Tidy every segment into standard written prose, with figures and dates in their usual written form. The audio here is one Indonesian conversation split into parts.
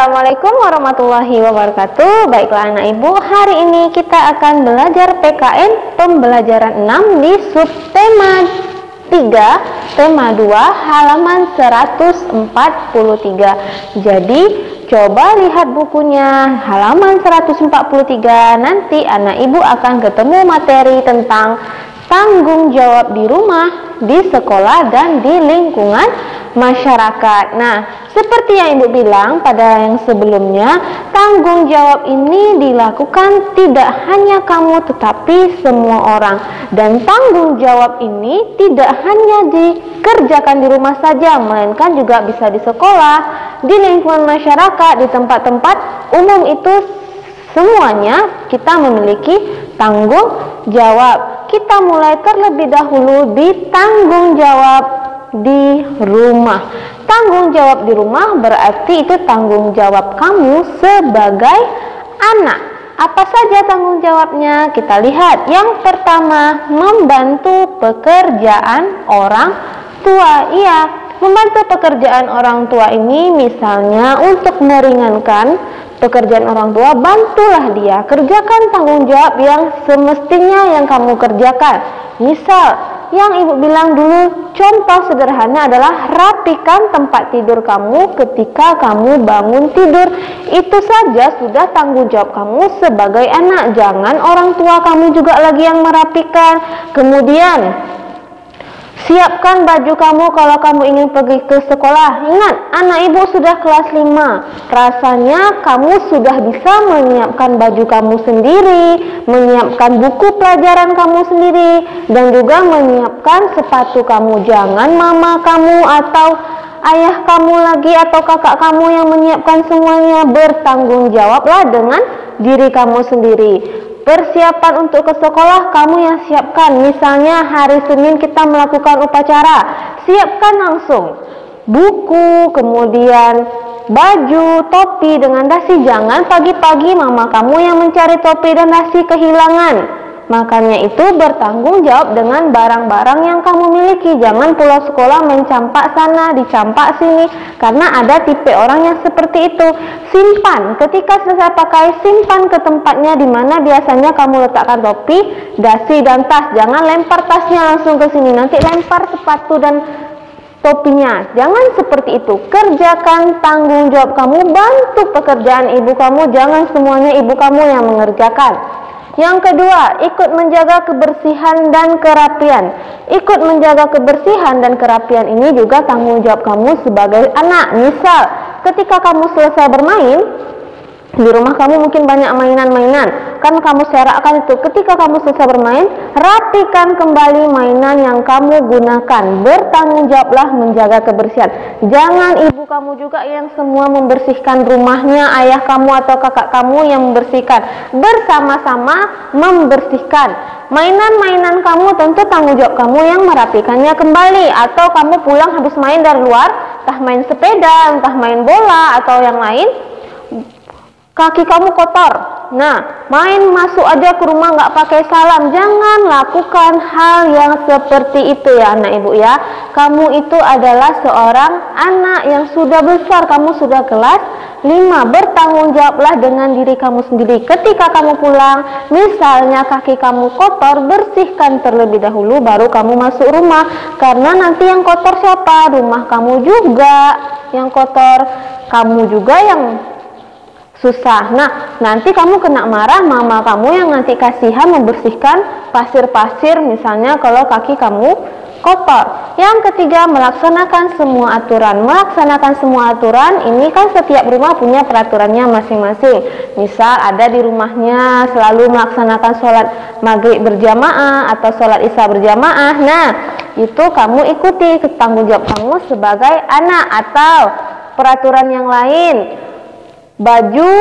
Assalamualaikum warahmatullahi wabarakatuh. Baiklah anak ibu, hari ini kita akan belajar PKN pembelajaran 6 di subtema 3, tema 2, halaman 143. Jadi coba lihat bukunya halaman 143. Nanti anak ibu akan ketemu materi tentang tanggung jawab di rumah, di sekolah, dan di lingkungan masyarakat. Nah, seperti yang ibu bilang pada yang sebelumnya, tanggung jawab ini dilakukan tidak hanya kamu tetapi semua orang. Dan tanggung jawab ini tidak hanya dikerjakan di rumah saja, melainkan juga bisa di sekolah, di lingkungan masyarakat, di tempat-tempat umum. Itu semuanya kita memiliki tanggung jawab. Kita mulai terlebih dahulu di tanggung jawab di rumah. Tanggung jawab di rumah berarti itu tanggung jawab kamu sebagai anak. Apa saja tanggung jawabnya? Kita lihat. Yang pertama, membantu pekerjaan orang tua. Iya, membantu pekerjaan orang tua ini misalnya untuk meringankan pekerjaan orang tua, bantulah dia, kerjakan tanggung jawab yang semestinya yang kamu kerjakan. Misal, yang ibu bilang dulu, contoh sederhana adalah rapikan tempat tidur kamu ketika kamu bangun tidur. Itu saja sudah tanggung jawab kamu sebagai anak. Jangan orang tua kamu juga lagi yang merapikan. Kemudian, siapkan baju kamu kalau kamu ingin pergi ke sekolah. Ingat, anak ibu sudah kelas 5. Rasanya kamu sudah bisa menyiapkan baju kamu sendiri, menyiapkan buku pelajaran kamu sendiri, dan juga menyiapkan sepatu kamu. Jangan mama kamu atau ayah kamu lagi atau kakak kamu yang menyiapkan semuanya. Bertanggung jawablah dengan diri kamu sendiri. Persiapan untuk ke sekolah kamu yang siapkan. Misalnya hari Senin kita melakukan upacara, siapkan langsung buku, kemudian baju, topi dengan dasi. Jangan pagi-pagi mama kamu yang mencari topi dan dasi kehilangan. Makanya itu bertanggung jawab dengan barang-barang yang kamu miliki. Jangan pulang sekolah mencampak sana, dicampak sini, karena ada tipe orang yang seperti itu. Simpan, ketika selesai pakai, simpan ke tempatnya di mana biasanya kamu letakkan topi, dasi, dan tas. Jangan lempar tasnya langsung ke sini, nanti lempar sepatu dan topinya. Jangan seperti itu. Kerjakan tanggung jawab kamu, bantu pekerjaan ibu kamu. Jangan semuanya ibu kamu yang mengerjakan. Yang kedua, ikut menjaga kebersihan dan kerapian. Ikut menjaga kebersihan dan kerapian ini juga tanggung jawab kamu sebagai anak. Misal, ketika kamu selesai bermain, di rumah kamu mungkin banyak mainan-mainan, kan kamu serakkan itu. Ketika kamu selesai bermain, rapikan kembali mainan yang kamu gunakan. Bertanggung jawablah menjaga kebersihan. Jangan ibu kamu juga yang semua membersihkan rumahnya, ayah kamu atau kakak kamu yang membersihkan. Bersama-sama membersihkan. Mainan-mainan kamu tentu tanggung jawab kamu yang merapikannya kembali. Atau kamu pulang habis main dari luar, entah main sepeda, entah main bola atau yang lain, kaki kamu kotor. Nah, main masuk aja ke rumah nggak pakai salam. Jangan lakukan hal yang seperti itu ya anak ibu ya. Kamu itu adalah seorang anak yang sudah besar. Kamu sudah kelas 5. Bertanggung jawablah dengan diri kamu sendiri. Ketika kamu pulang, misalnya kaki kamu kotor, bersihkan terlebih dahulu baru kamu masuk rumah. Karena nanti yang kotor siapa? Rumah kamu juga yang kotor, kamu juga yang susah. Nah, nanti kamu kena marah mama kamu yang nanti kasihan membersihkan pasir-pasir misalnya kalau kaki kamu kotor. Yang ketiga, melaksanakan semua aturan. Melaksanakan semua aturan ini kan setiap rumah punya peraturannya masing-masing. Misal ada di rumahnya selalu melaksanakan sholat maghrib berjamaah atau sholat isya berjamaah. Nah, itu kamu ikuti, tanggung jawab kamu sebagai anak. Atau peraturan yang lain, baju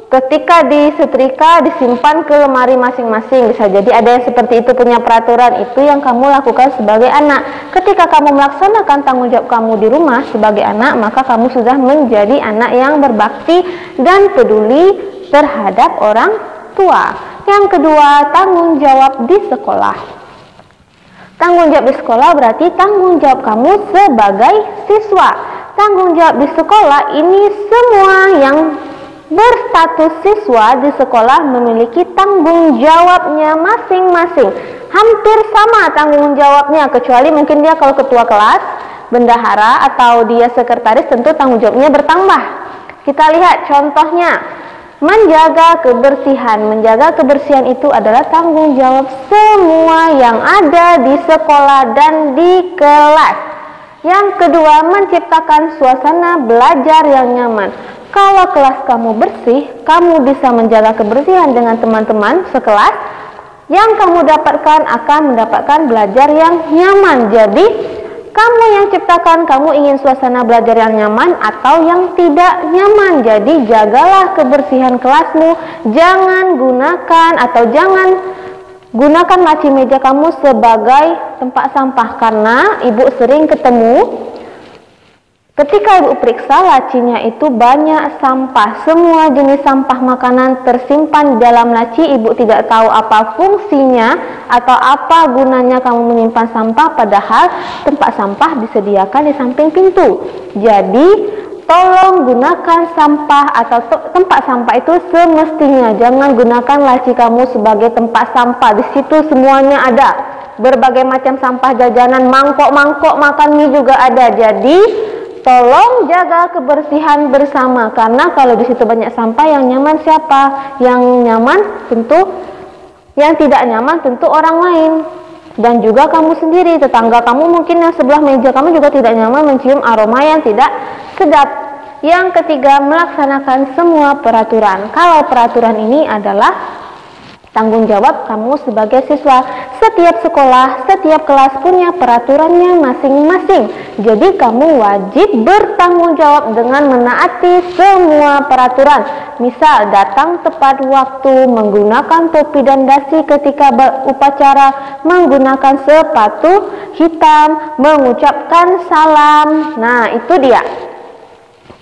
ketika disetrika disimpan ke lemari masing-masing. Bisa jadi ada yang seperti itu punya peraturan. Itu yang kamu lakukan sebagai anak. Ketika kamu melaksanakan tanggung jawab kamu di rumah sebagai anak, maka kamu sudah menjadi anak yang berbakti dan peduli terhadap orang tua. Yang kedua, tanggung jawab di sekolah. Tanggung jawab di sekolah berarti tanggung jawab kamu sebagai siswa. tanggung jawab di sekolah ini semua yang berstatus siswa di sekolah memiliki tanggung jawabnya masing-masing. Hampir sama tanggung jawabnya, kecuali mungkin dia kalau ketua kelas, bendahara, atau dia sekretaris, tentu tanggung jawabnya bertambah. Kita lihat contohnya, menjaga kebersihan. Menjaga kebersihan itu adalah tanggung jawab semua yang ada di sekolah dan di kelas. Yang kedua, menciptakan suasana belajar yang nyaman. Kalau kelas kamu bersih, kamu bisa menjaga kebersihan dengan teman-teman sekelas. Yang kamu dapatkan akan mendapatkan belajar yang nyaman. Jadi, kamu yang ciptakan, kamu ingin suasana belajar yang nyaman atau yang tidak nyaman. Jadi, jagalah kebersihan kelasmu. Jangan gunakan laci meja kamu sebagai tempat sampah, karena ibu sering ketemu ketika ibu periksa lacinya itu banyak sampah. Semua jenis sampah makanan tersimpan di dalam laci. Ibu tidak tahu apa fungsinya atau apa gunanya kamu menyimpan sampah, padahal tempat sampah disediakan di samping pintu. Jadi tolong gunakan sampah atau tempat sampah itu semestinya. Jangan gunakan laci kamu sebagai tempat sampah. Di situ semuanya ada, berbagai macam sampah jajanan, mangkok-mangkok makan mie juga ada. Jadi tolong jaga kebersihan bersama, karena kalau di situ banyak sampah, yang nyaman siapa? Yang nyaman tentu, yang tidak nyaman tentu orang lain, dan juga kamu sendiri. Tetangga kamu mungkin yang sebelah meja kamu juga tidak nyaman mencium aroma yang tidak sedap. Yang ketiga, melaksanakan semua peraturan. Kalau peraturan ini adalah tanggung jawab kamu sebagai siswa. Setiap sekolah, setiap kelas punya peraturannya masing-masing. Jadi kamu wajib bertanggung jawab dengan menaati semua peraturan. Misal, datang tepat waktu, menggunakan topi dan dasi ketika upacara, menggunakan sepatu hitam, mengucapkan salam. Nah, itu dia.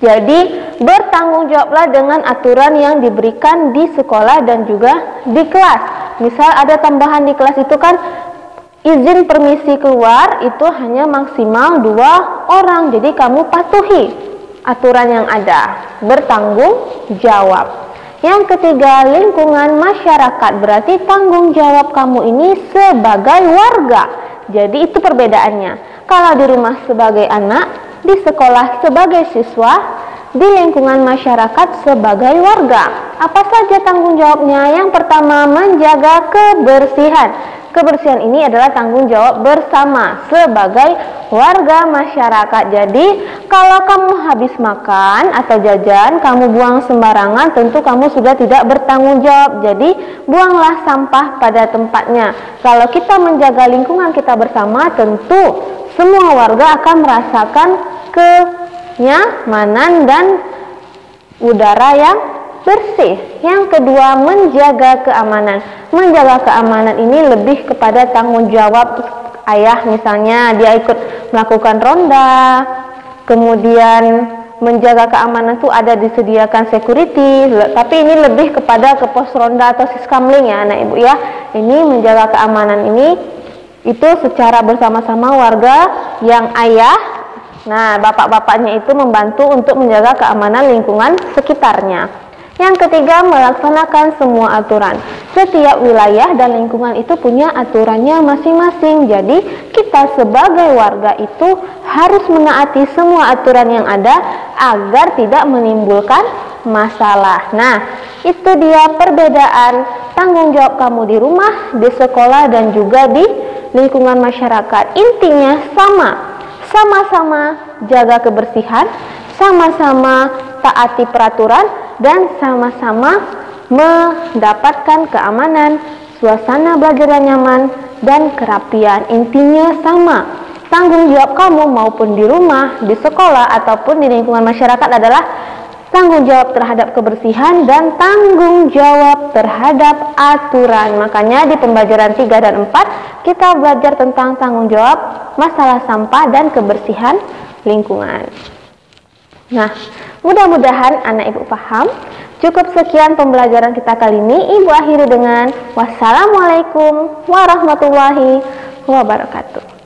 Jadi bertanggung jawablah dengan aturan yang diberikan di sekolah dan juga di kelas. Misal ada tambahan di kelas itu kan, izin permisi keluar itu hanya maksimal 2 orang. Jadi kamu patuhi aturan yang ada, bertanggung jawab. Yang ketiga, lingkungan masyarakat. Berarti tanggung jawab kamu ini sebagai warga. Jadi itu perbedaannya. Kalau di rumah sebagai anak, di sekolah sebagai siswa, di lingkungan masyarakat sebagai warga. Apa saja tanggung jawabnya? Yang pertama, menjaga kebersihan. Kebersihan ini adalah tanggung jawab bersama sebagai warga masyarakat. Jadi, kalau kamu habis makan atau jajan, kamu buang sembarangan, tentu kamu sudah tidak bertanggung jawab. Jadi, buanglah sampah pada tempatnya. Kalau kita menjaga lingkungan kita bersama, tentu semua warga akan merasakan kenyamanan dan udara yang bersih. Yang kedua, menjaga keamanan. Menjaga keamanan ini lebih kepada tanggung jawab ayah, misalnya dia ikut melakukan ronda, kemudian menjaga keamanan itu ada disediakan security, tapi ini lebih kepada ke pos ronda atau siskamling ya anak ibu ya. Ini menjaga keamanan ini itu secara bersama-sama warga yang ayah, nah bapak-bapaknya itu membantu untuk menjaga keamanan lingkungan sekitarnya. Yang ketiga, melaksanakan semua aturan. Setiap wilayah dan lingkungan itu punya aturannya masing-masing. Jadi kita sebagai warga itu harus menaati semua aturan yang ada agar tidak menimbulkan masalah. Nah, itu dia perbedaan tanggung jawab kamu di rumah, di sekolah, dan juga di lingkungan masyarakat. Intinya sama-sama jaga kebersihan, sama-sama taati peraturan, dan sama-sama mendapatkan keamanan, suasana belajar yang nyaman, dan kerapian. Intinya sama. Tanggung jawab kamu maupun di rumah, di sekolah, ataupun di lingkungan masyarakat adalah tanggung jawab terhadap kebersihan dan tanggung jawab terhadap aturan. Makanya di pembelajaran 3 dan 4 kita belajar tentang tanggung jawab masalah sampah dan kebersihan lingkungan. Nah, mudah-mudahan anak ibu paham. Cukup sekian pembelajaran kita kali ini. Ibu akhiri dengan wassalamualaikum warahmatullahi wabarakatuh.